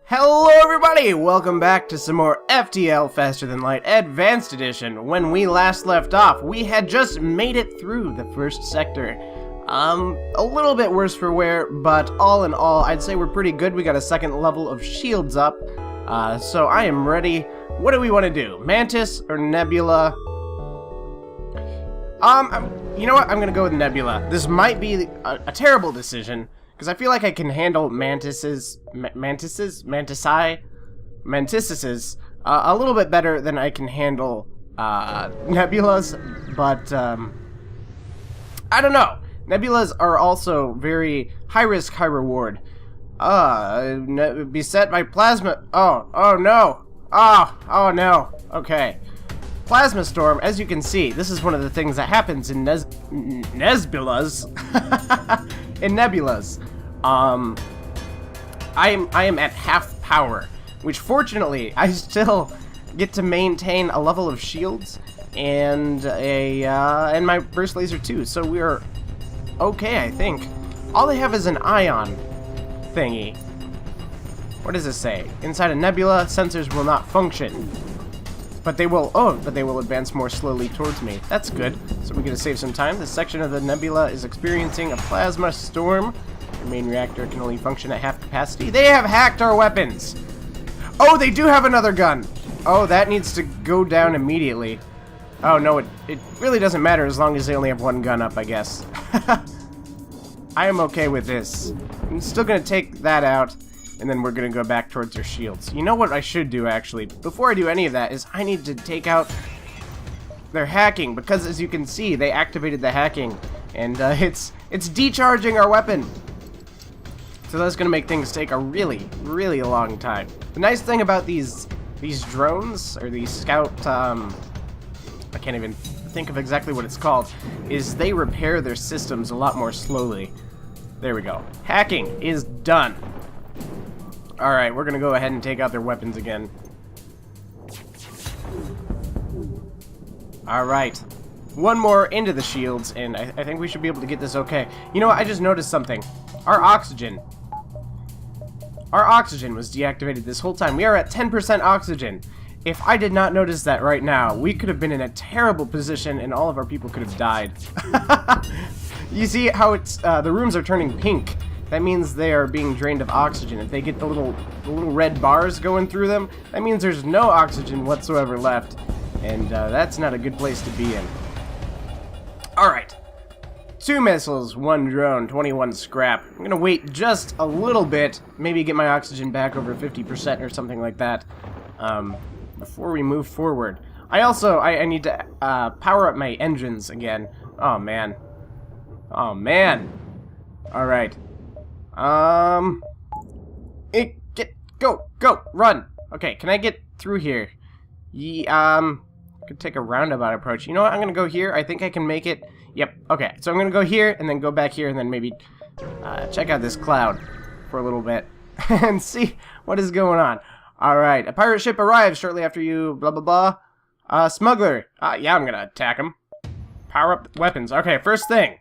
Hello everybody! Welcome back to some more FTL Faster Than Light Advanced Edition. When we last left off, we had just made it through the first sector. A little bit worse for wear, but all in all, I'd say we're pretty good. We got a second level of shields up, so I am ready. What do we want to do? Mantis or Nebula? You know what? I'm gonna go with Nebula. This might be a terrible decision, because I feel like I can handle mantises a little bit better than I can handle nebulas, but I don't know. Nebulas are also very high risk, high reward. Beset by plasma. Oh no. Oh no. Okay. Plasma storm, as you can see, this is one of the things that happens in nebulas. In nebulas. I am at half power, which fortunately I still get to maintain a level of shields and and my burst laser too. So we're okay, I think. All they have is an ion thingy. What does it say? Inside a nebula, sensors will not function. But they will, advance more slowly towards me. That's good. So we're gonna save some time. This section of the nebula is experiencing a plasma storm. The main reactor can only function at half capacity. They have hacked our weapons! Oh, they do have another gun! Oh, that needs to go down immediately. Oh no, it really doesn't matter as long as they only have one gun up, I guess. I am okay with this. I'm still gonna take that out, and then we're gonna go back towards their shields. You know what I should do, actually? Before I do any of that, is I need to take out their hacking, because as you can see, they activated the hacking, and it's decharging our weapon. So that's gonna make things take a really, really long time. The nice thing about these drones, or these scout, I can't even think of exactly what it's called, is they repair their systems a lot more slowly. There we go. Hacking is done. Alright, we're gonna go ahead and take out their weapons again. Alright. One more into the shields, and I think we should be able to get this okay. You know what? I just noticed something. Our oxygen was deactivated this whole time. We are at 10% oxygen. If I did not notice that right now, we could have been in a terrible position and all of our people could have died. You see how it's the rooms are turning pink. That means they are being drained of oxygen. If they get the little red bars going through them, that means there's no oxygen whatsoever left. And that's not a good place to be in. Alright. 2 missiles, 1 drone, 21 scrap. I'm gonna wait just a little bit, maybe get my oxygen back over 50% or something like that, before we move forward. I need to power up my engines again. Oh man. Oh man. Alright. Go, run. Okay, can I get through here? Could take a roundabout approach. You know what? I'm gonna go here. I think I can make it. Yep. Okay. So I'm gonna go here and then go back here and then maybe check out this cloud for a little bit and see what is going on. All right. A pirate ship arrives shortly after you. Blah blah blah. Smuggler. Yeah, I'm gonna attack him. Power up weapons. Okay. First thing.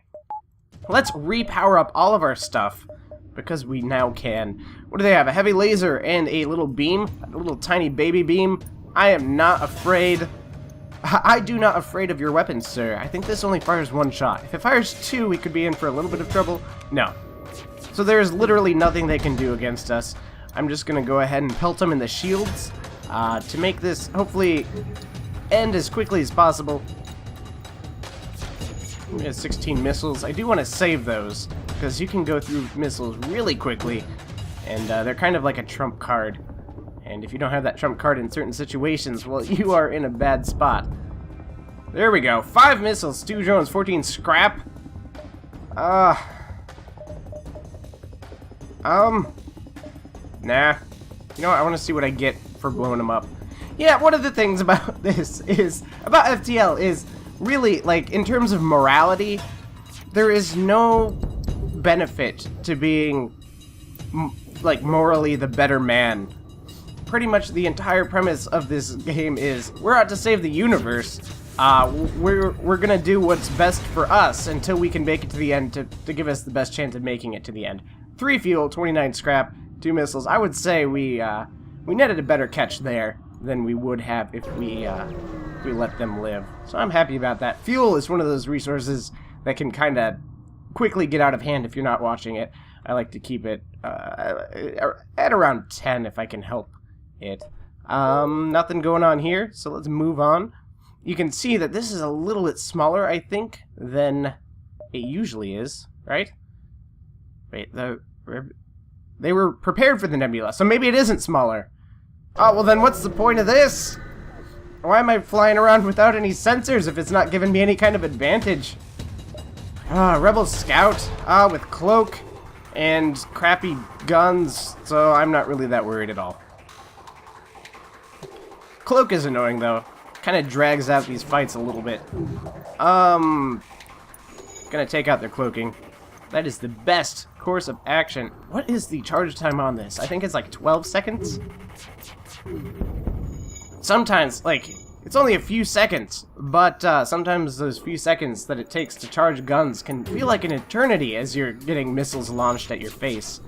Let's repower up all of our stuff because we now can. What do they have? A heavy laser and a little beam, a little tiny baby beam. I am not afraid. I do not afraid of your weapons, sir. I think this only fires 1 shot. If it fires 2, we could be in for a little bit of trouble. No. So there's literally nothing they can do against us. I'm just going to go ahead and pelt them in the shields to make this hopefully end as quickly as possible. We have 16 missiles. I do want to save those because you can go through missiles really quickly, and they're kind of like a trump card. And if you don't have that trump card in certain situations, well, you are in a bad spot. There we go. 5 missiles, 2 drones, 14 scrap. Nah. You know what? I want to see what I get for blowing them up. Yeah, one of the things about this is, about FTL is, really, like, in terms of morality, there is no benefit to being, like, morally the better man. Pretty much the entire premise of this game is we're out to save the universe. We're gonna do what's best for us until we can make it to the end to give us the best chance of making it to the end. 3 fuel, 29 scrap, 2 missiles. I would say we netted a better catch there than we would have if we let them live. So I'm happy about that. Fuel is one of those resources that can kind of quickly get out of hand if you're not watching it. I like to keep it at around 10 if I can help it. Nothing going on here, so let's move on. You can see that this is a little bit smaller, I think, than it usually is, right? Wait, they were prepared for the nebula, so maybe it isn't smaller. Oh, well then what's the point of this? Why am I flying around without any sensors if it's not giving me any kind of advantage? Rebel Scout, with cloak and crappy guns, so I'm not really that worried at all. Cloak is annoying though. Kind of drags out these fights a little bit. Gonna take out their cloaking. That is the best course of action. What is the charge time on this? I think it's like 12 seconds? Sometimes, like, it's only a few seconds, but sometimes those few seconds that it takes to charge guns can feel like an eternity as you're getting missiles launched at your face.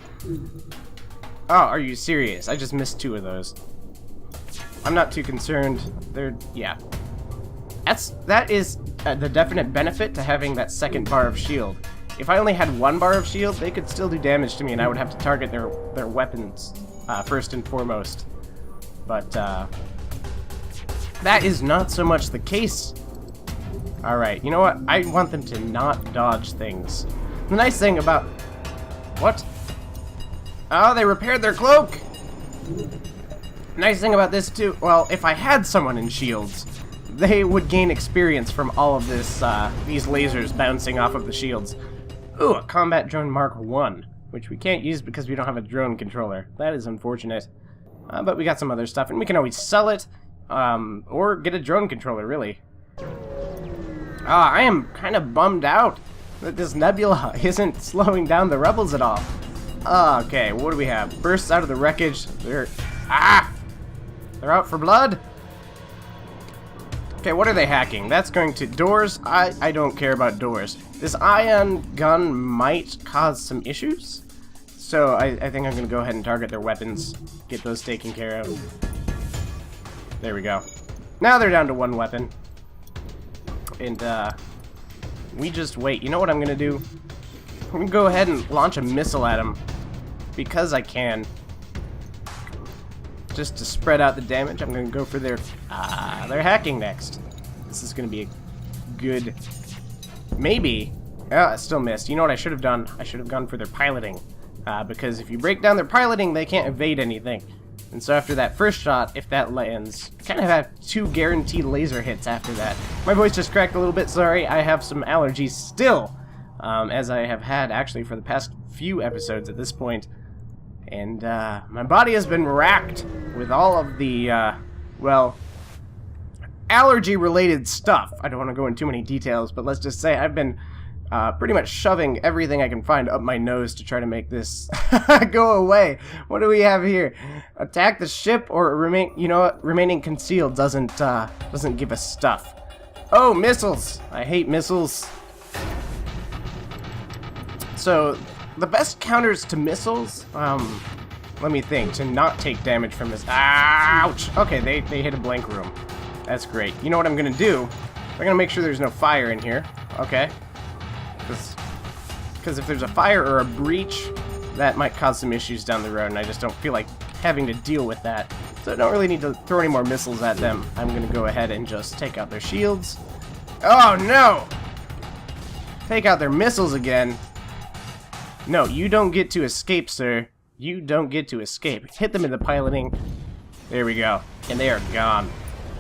Oh, are you serious? I just missed 2 of those. I'm not too concerned. Yeah. That is the definite benefit to having that second bar of shield. If I only had 1 bar of shield, they could still do damage to me, and I would have to target their weapons first and foremost. But that is not so much the case. Alright, you know what? I want them to not dodge things. The nice thing about... What? Oh, they repaired their cloak! Nice thing about this, too... Well, if I had someone in shields, they would gain experience from all of this, these lasers bouncing off of the shields. Ooh, a combat drone Mark 1, which we can't use because we don't have a drone controller. That is unfortunate. But we got some other stuff, and we can always sell it, or get a drone controller, really. I am kind of bummed out that this nebula isn't slowing down the rebels at all. Okay, what do we have? Bursts out of the wreckage. They're out for blood? Okay, what are they hacking? That's going to... Doors? I don't care about doors. This ion gun might cause some issues. So I think I'm going to go ahead and target their weapons. Get those taken care of. There we go. Now they're down to 1 weapon. And we just wait. You know what I'm going to do? I'm going to go ahead and launch a missile at them. Because I can. Just to spread out the damage, I'm going to go for their hacking next. This is going to be a good... Maybe. I still missed. You know what I should have done? I should have gone for their piloting. Because if you break down their piloting, they can't evade anything. And so after that first shot, if that lands, you kind of have 2 guaranteed laser hits after that. My voice just cracked a little bit, sorry. I have some allergies still. As I have had, actually, for the past few episodes at this point. And my body has been racked with all of the, well, allergy-related stuff. I don't want to go into too many details, but let's just say I've been pretty much shoving everything I can find up my nose to try to make this go away. What do we have here? Attack the ship or remain... You know what? Remaining concealed doesn't give us stuff. Oh, missiles! I hate missiles. So... The best counters to missiles, let me think, to not take damage from this. Ouch! Okay, they hit a blank room. That's great. You know what I'm gonna do? I'm gonna make sure there's no fire in here. Okay. Because if there's a fire or a breach, that might cause some issues down the road, and I just don't feel like having to deal with that. So I don't really need to throw any more missiles at them. I'm gonna go ahead and just take out their shields. Oh no! Take out their missiles again. No, you don't get to escape, sir. You don't get to escape. Hit them in the piloting. There we go. And they are gone.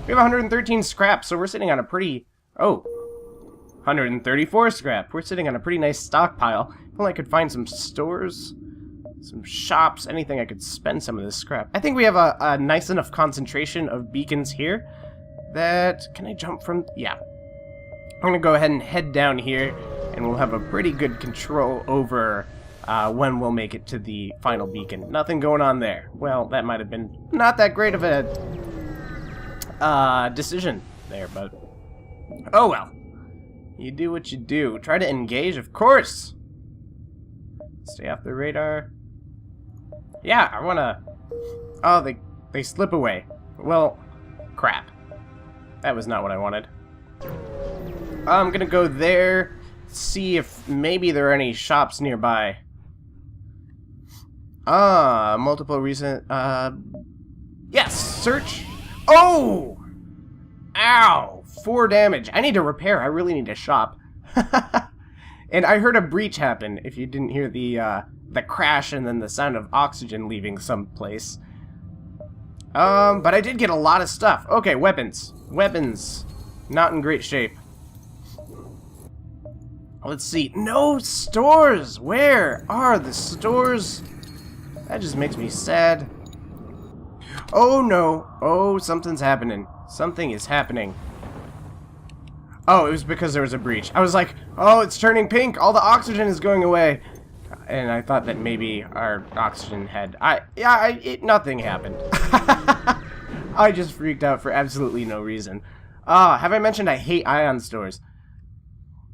We have 113 scrap, so we're sitting on a pretty... Oh. 134 scrap. We're sitting on a pretty nice stockpile. Well, I could find some stores, some shops, anything I could spend some of this scrap. I think we have a nice enough concentration of beacons here that... Can I jump from... Yeah. I'm going to go ahead and head down here, and we'll have a pretty good control over... when we'll make it to the final beacon. Nothing going on there. Well, that might have been not that great of a decision there, but oh well. You do what you do. Try to engage, of course. Stay off the radar. Yeah, I wanna... Oh, they slip away. Well, crap. That was not what I wanted. I'm gonna go there, see if maybe there are any shops nearby. Multiple recent, yes, search. Oh! Ow! 4 damage. I need to repair. I really need a shop. And I heard a breach happen, if you didn't hear the crash and then the sound of oxygen leaving someplace. But I did get a lot of stuff. Okay, weapons. Weapons. Not in great shape. Let's see. No stores! Where are the stores? That just makes me sad. Oh no. Oh, something's happening. Something is happening. Oh, it was because there was a breach. I was like, oh, it's turning pink. All the oxygen is going away. And I thought that maybe our oxygen had... nothing happened. I just freaked out for absolutely no reason. Have I mentioned I hate ion stores?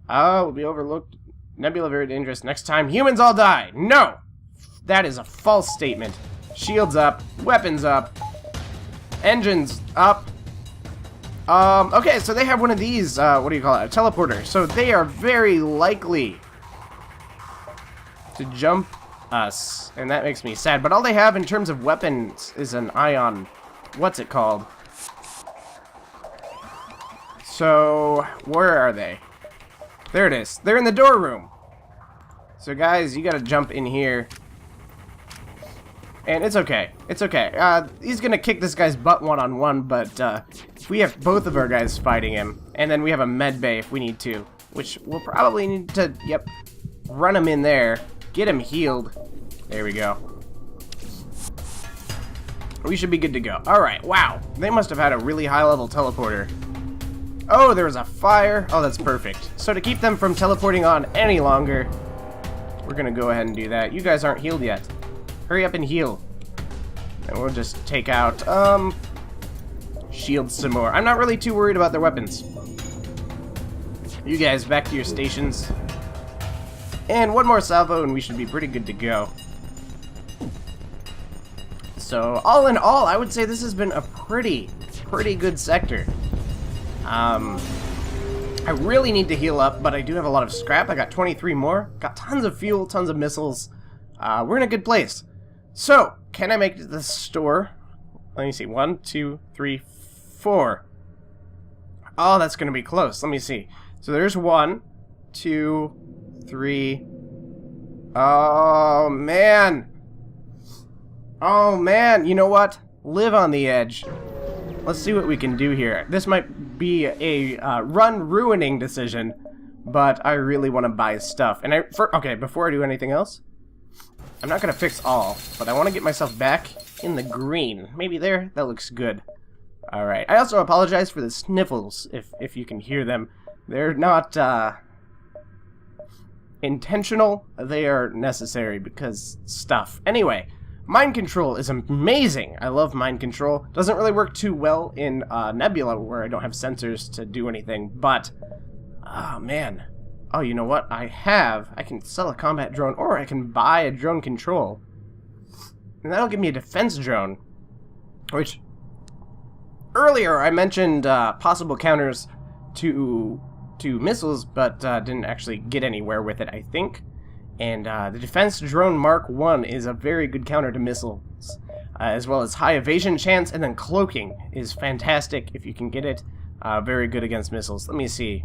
Will be overlooked. Nebula very dangerous. Next time, humans all die. No! That is a false statement. Shields up. Weapons up. Engines up. Okay, so they have one of these, what do you call it? A teleporter. So they are very likely to jump us, and that makes me sad. But all they have in terms of weapons is an ion... What's it called? So, where are they? There it is. They're in the door room. So guys, you gotta jump in here. And it's okay. It's okay. He's gonna kick this guy's butt one-on-one, but if we have both of our guys fighting him, and then we have a med bay if we need to, which we'll probably need to, yep, run him in there, get him healed. There we go. We should be good to go. Alright, wow. They must have had a really high-level teleporter. Oh, there was a fire. Oh, that's perfect. So to keep them from teleporting on any longer, we're gonna go ahead and do that. You guys aren't healed yet. Hurry up and heal. And we'll just take out, shields some more. I'm not really too worried about their weapons. You guys, back to your stations. And one more salvo and we should be pretty good to go. So, all in all, I would say this has been a pretty good sector. I really need to heal up, but I do have a lot of scrap. I got 23 more. Got tons of fuel, tons of missiles. We're in a good place. So, can I make it to the store? Let me see. 1, 2, 3, 4. Oh, that's going to be close. Let me see. So there's 1, 2, 3. Oh, man. Oh, man. You know what? Live on the edge. Let's see what we can do here. This might be a run-ruining decision, but I really want to buy stuff. And okay, before I do anything else, I'm not going to fix all, but I want to get myself back in the green. Maybe there? That looks good. Alright. I also apologize for the sniffles, if you can hear them. They're not, intentional. They are necessary because stuff. Anyway, mind control is amazing. I love mind control. Doesn't really work too well in Nebula, where I don't have sensors to do anything, but... Oh, man. Oh, you know what? I can sell a combat drone, or I can buy a drone control. And that'll give me a defense drone. Which, earlier I mentioned possible counters to missiles, but didn't actually get anywhere with it, I think. And the defense drone Mark 1 is a very good counter to missiles, as well as high evasion chance, and then cloaking is fantastic if you can get it. Very good against missiles. Let me see.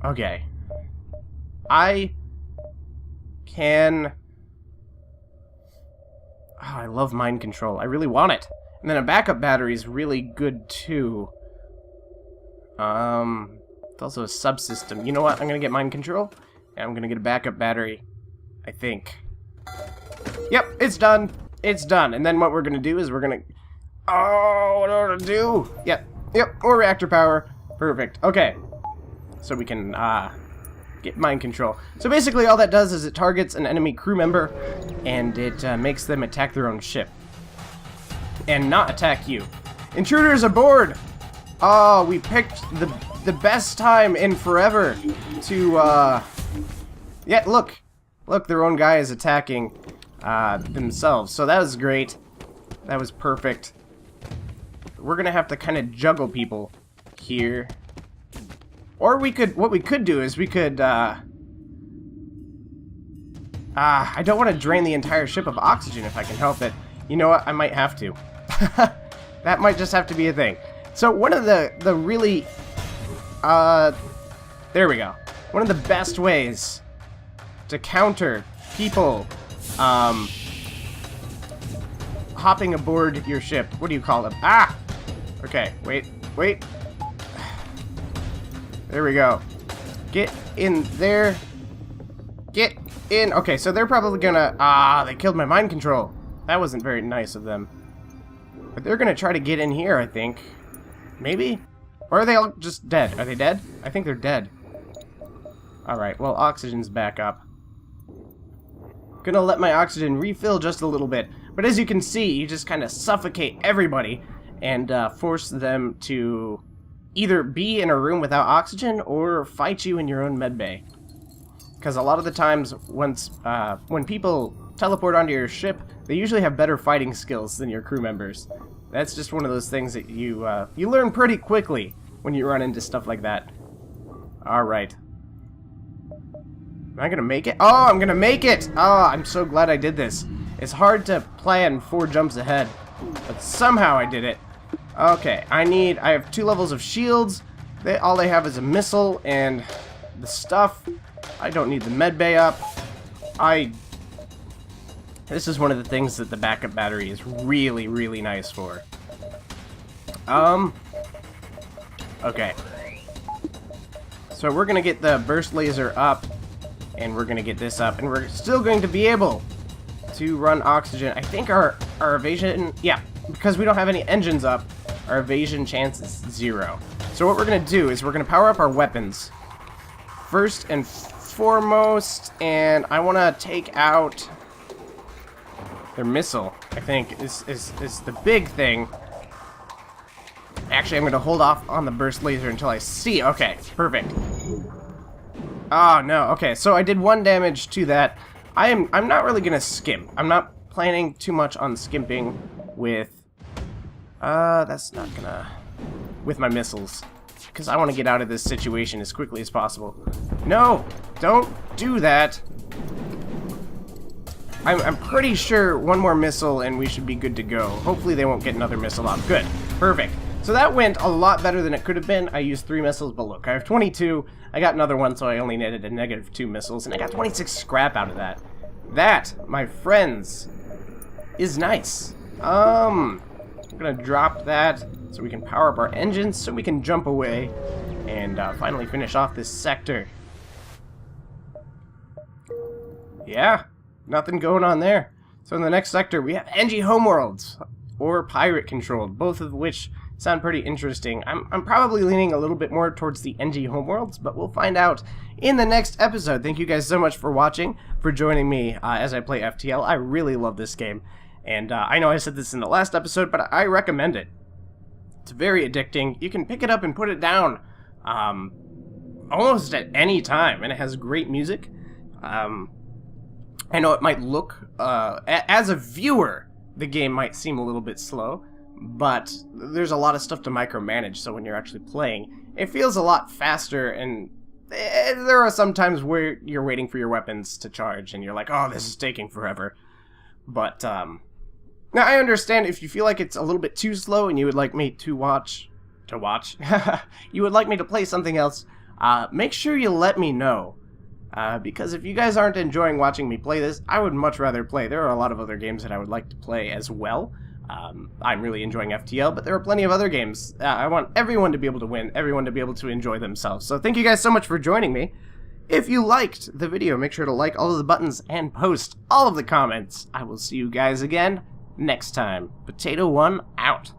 Okay. I can... Oh, I love mind control. I really want it. And then a backup battery is really good, too. It's also a subsystem. You know what? I'm gonna get mind control, and I'm gonna get a backup battery, I think. Yep, it's done. It's done. And then what we're gonna do is we're gonna... Oh, what do I do? Yep, more reactor power. Perfect. Okay. So we can, get mind control. So basically all that does is it targets an enemy crew member, and it makes them attack their own ship. And not attack you. Intruders aboard! Oh, we picked the best time in forever to, yeah, look, their own guy is attacking themselves. So that was great. That was perfect. We're gonna have to kind of juggle people here. Or what we could do is we could, I don't want to drain the entire ship of oxygen if I can help it. You know what? I might have to. That might just have to be a thing. So one of the really, there we go. One of the best ways to counter people, hopping aboard your ship. What do you call them? Ah! Okay, wait. There we go. Get in there. Get in. Okay, so they're probably gonna... they killed my mind control. That wasn't very nice of them. But they're gonna try to get in here, I think. Maybe? Or are they all just dead? Are they dead? I think they're dead. Alright, well, oxygen's back up. Gonna let my oxygen refill just a little bit. But as you can see, you just kind of suffocate everybody and force them to either be in a room without oxygen or fight you in your own medbay. Because a lot of the times, when people teleport onto your ship, they usually have better fighting skills than your crew members. That's just one of those things that you learn pretty quickly when you run into stuff like that. Alright. Am I gonna make it? Oh, I'm gonna make it! Oh, I'm so glad I did this. It's hard to plan 4 jumps ahead, but somehow I did it. Okay, I have 2 levels of shields. All they have is a missile and the stuff. I don't need the medbay up. This is one of the things that the backup battery is really, really nice for. Okay. So we're gonna get the burst laser up, and we're gonna get this up, and we're still going to be able to run oxygen. I think our evasion, yeah, because we don't have any engines up, our evasion chance is 0. So what we're gonna do is we're gonna power up our weapons first and foremost, and I want to take out their missile. I think is the big thing. Actually, I'm gonna hold off on the burst laser until I see. Okay, perfect. Oh no. Okay, so I did 1 damage to that. I'm not really gonna skimp. I'm not planning too much on skimping with that's not gonna with my missiles, because I want to get out of this situation as quickly as possible. No, don't do that. I'm pretty sure 1 more missile and we should be good to go. Hopefully they won't get another missile off. Good, perfect. So that went a lot better than it could have been. I used 3 missiles, but look, I have 22. I got another one, so I only needed a -2 missiles, and I got 26 scrap out of that. That, my friends, is nice. I'm gonna drop that so we can power up our engines, so we can jump away and finally finish off this sector. Yeah, nothing going on there. So in the next sector, we have NG Homeworlds, or Pirate Controlled, both of which sound pretty interesting. I'm probably leaning a little bit more towards the NG Homeworlds, but we'll find out in the next episode. Thank you guys so much for watching, for joining me as I play FTL. I really love this game, and I know I said this in the last episode, but I recommend it. It's very addicting. You can pick it up and put it down almost at any time, and it has great music. I know it might look, as a viewer, the game might seem a little bit slow, but there's a lot of stuff to micromanage, so when you're actually playing, it feels a lot faster, and there are some times where you're waiting for your weapons to charge, and you're like, oh, this is taking forever. But, now I understand if you feel like it's a little bit too slow and you would like me to watch, you would like me to play something else, make sure you let me know. Because if you guys aren't enjoying watching me play this, I would much rather play. There are a lot of other games that I would like to play as well. I'm really enjoying FTL, but there are plenty of other games. I want everyone to be able to win, everyone to be able to enjoy themselves. So thank you guys so much for joining me. If you liked the video, make sure to like all of the buttons and post all of the comments. I will see you guys again next time. Potato1 out.